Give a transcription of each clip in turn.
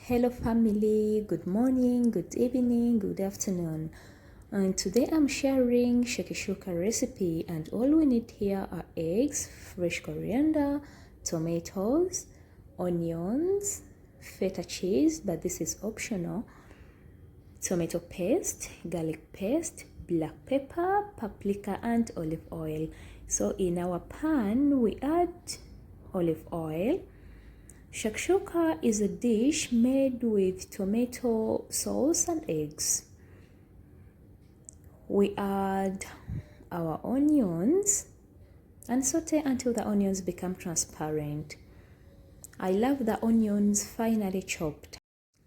Hello family, good morning, good evening, good afternoon. And today I'm sharing Shakshuka recipe, and all we need here are eggs, fresh coriander, tomatoes, onions, feta cheese, but this is optional, tomato paste, garlic paste, black pepper, paprika, and olive oil. So in our pan we add olive oil. Shakshuka is a dish made with tomato sauce and eggs. We add our onions and saute until the onions become transparent. I love the onions finely chopped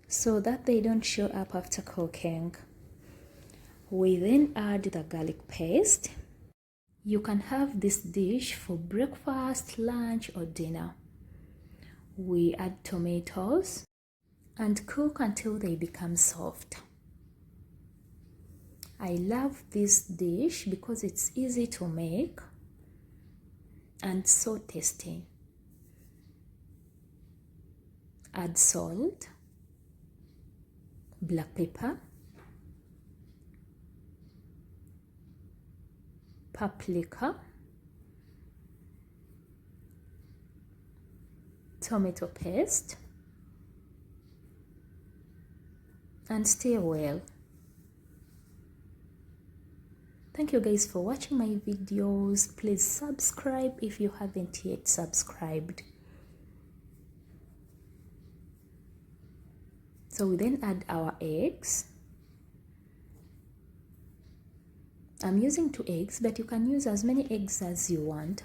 so that they don't show up after cooking. We then add the garlic paste. You can have this dish for breakfast, lunch, or dinner. We add tomatoes and cook until they become soft. I love this dish because it's easy to make and so tasty. Add salt, black pepper, paprika, tomato paste, and stir well. Thank you guys for watching my videos. Please subscribe if you haven't yet subscribed. So we then add our eggs. I'm using 2 eggs, but you can use as many eggs as you want.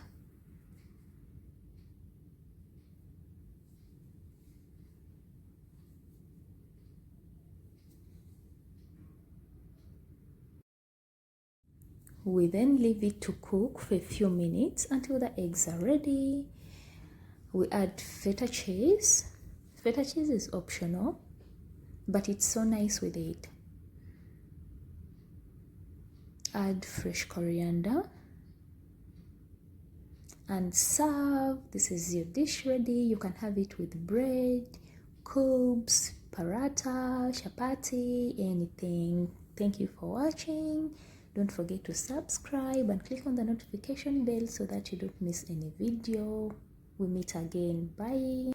We then leave it to cook for a few minutes until the eggs are ready. We add feta cheese. Feta cheese is optional, but it's so nice with it. Add fresh coriander and serve. This is your dish ready. You can have it with bread, cubes, paratha, chapati, anything. Thank you for watching. Don't forget to subscribe and click on the notification bell so that you don't miss any video. We meet again. Bye.